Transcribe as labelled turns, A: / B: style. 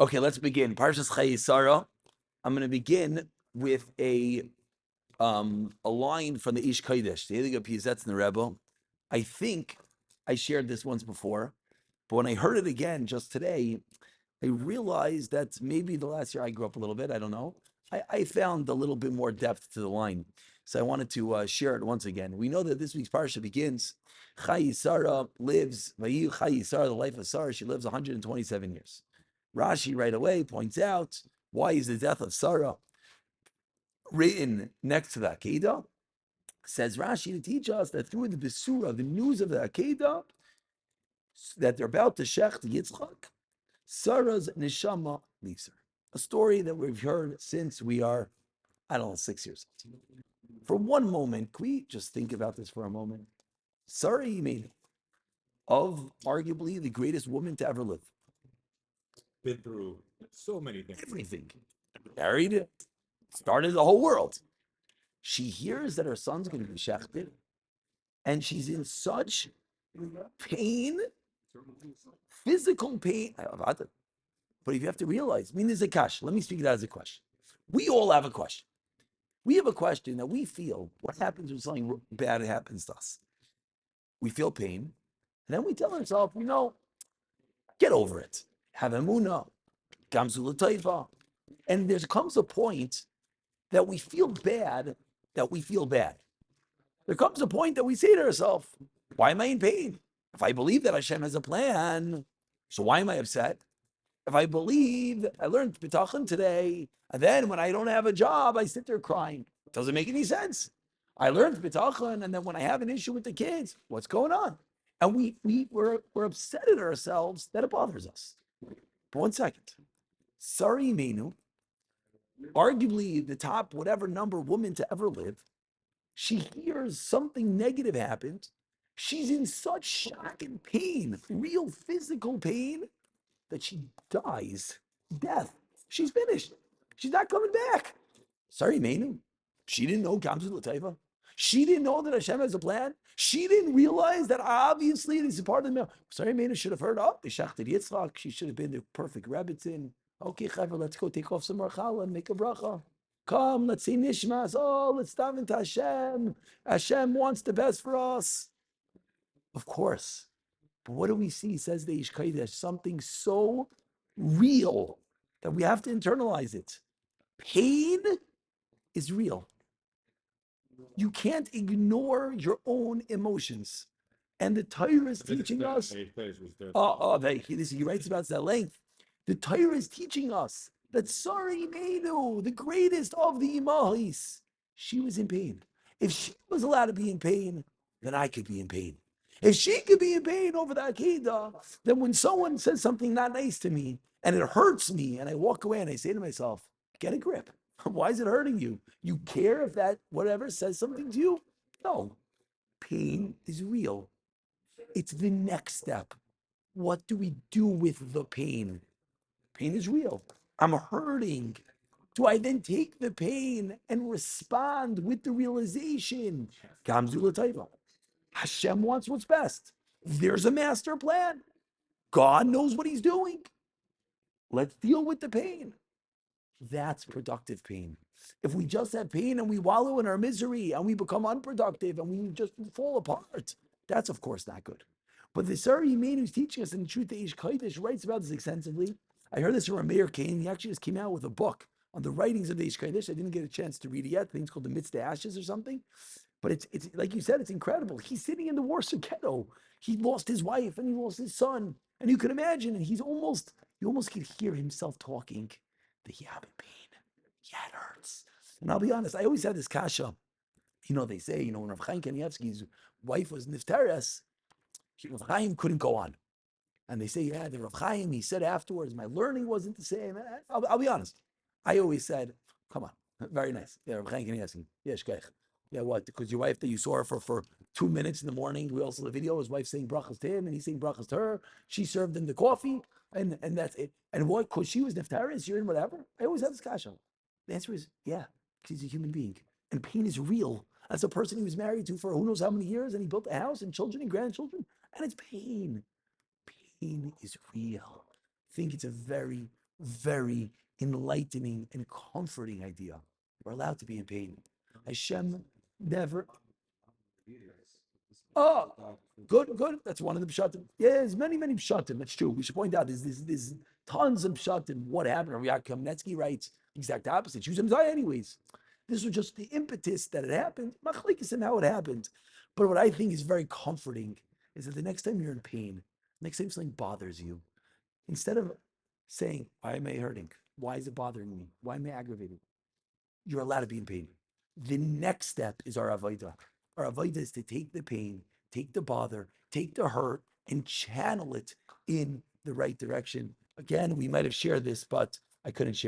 A: Okay, let's begin. Parshas Chayei. I'm going to begin with a line from the Ish Kodesh, the Elig of Piazetz in the Rebbe. I think I shared this once before, but when I heard it again just today, I realized that maybe the last year I grew up a little bit. I don't know. I found a little bit more depth to the line, so I wanted to share it once again. We know that this week's parsha begins. Chayei Sarah lives. Vayu Chayei Sarah, the life of Sarah. She lives 127 years. Rashi right away points out, why is the death of Sarah written next to the Akedah? Says Rashi to teach us that through the Besura, the news of the Akedah, that they're about to shecht Yitzchak, Sarah's neshama leaves her. A story that we've heard since we are, I don't know, 6 years old. For one moment, can we just think about this for a moment? Sarah Imenu, of arguably the greatest woman to ever live.
B: Been through so many things.
A: Everything. Married, started the whole world. She hears that her son's going to be shechted, and she's in such pain, physical pain. But if you have to realize, I mean, there's a question. Let me speak that as a question. We all have a question. We have a question that we feel, what happens when something bad happens to us? We feel pain, and then we tell ourselves, get over it. Have emunah, gamzu l'taiva. And there comes a point that we feel bad, There comes a point that we say to ourselves, why am I in pain? If I believe that Hashem has a plan, so why am I upset? If I believe, I learned bitachon today, and then when I don't have a job, I sit there crying. It doesn't make any sense. I learned bitachon, and then when I have an issue with the kids, what's going on? And we're upset at ourselves that it bothers us. But one second. Sari Menu, arguably the top whatever number woman to ever live, she hears something negative happened. She's in such shock and pain, real physical pain, that she dies. Death. She's finished. She's not coming back. Sorry, Menu. She didn't know Kamsu Lataiva. She didn't know that Hashem has a plan. She didn't realize that obviously this is part of the mill. Sorry, Menu should have heard, the Shachted Yitzchak. She should have been the perfect Rebbitzin. Okay, Chayver, let's go take off some more challah and make a bracha. Come, let's say Nishmas. Oh, let's dive into Hashem. Hashem wants the best for us. Of course. But what do we see? Says the Ish Kodesh, something so real that we have to internalize it. Pain is real. You can't ignore your own emotions. And the Torah is teaching us. He writes about that length. The Torah is teaching us that Sari Meinu, the greatest of the Imahis, she was in pain. If she was allowed to be in pain, then I could be in pain. If she could be in pain over the Akedah, then when someone says something not nice to me and it hurts me and I walk away and I say to myself, get a grip. Why is it hurting you? You care if that whatever says something to you? No. Pain is real. It's the next step. What do we do with the pain? Pain is real. I'm hurting. Do I then take the pain and respond with the realization? Hashem wants what's best. There's a master plan. God knows what he's doing. Let's deal with the pain. That's productive pain. If we just have pain and we wallow in our misery and we become unproductive and we just fall apart, that's of course not good. But the Sari Yemen who's teaching us in the truth, the Ish Kodesh writes about this extensively. I heard this from Meir Kane. He actually just came out with a book on the writings of the Ish Kodesh. I didn't get a chance to read it yet. I think it's called The Midst of Ashes or something. But it's like you said, it's incredible. He's sitting in the Warsaw ghetto. He lost his wife and he lost his son. And you can imagine, and you almost could hear himself talking that he had pain. Yeah, it hurts. And I'll be honest, I always had this kasha. They say, when Rav Chaim Kanievsky's wife was Nifteres, Rav Chaim couldn't go on. And they say, yeah, the Rav Chaim, he said afterwards, my learning wasn't the same. I'll be honest. I always said, come on, very nice. Yeah, Rav Chaim Kanievsky. Yeah, shkeich. Yeah, what? Because your wife that you saw her for 2 minutes in the morning, we also the video, his wife saying brachas to him, and he's saying brachas to her. She served him the coffee, and that's it. And what? Because she was Niftaris, you're in whatever? I always have this kasha. The answer is, yeah, because he's a human being. And pain is real. As a person he was married to for who knows how many years, and he built a house and children and grandchildren, and it's pain. Pain is real. I think it's a very very enlightening and comforting idea. We're allowed to be in pain. Hashem never. Oh, good, good. That's one of the pshatim. Yeah, there's many, many pshatim. That's true. We should point out there's tons of pshatim. What happened? Rabbi Kamnetsky writes the exact opposite. Choose him anyways. This was just the impetus that it happened. Machlekes and how it happened. But what I think is very comforting is that the next time you're in pain, next time something bothers you, instead of saying, "Why am I hurting? Why is it bothering me? Why am I aggravated?" You're allowed to be in pain. The next step is our avodah. Our avodah is to take the pain, take the bother, take the hurt, and channel it in the right direction. Again, we might have shared this, but I couldn't share.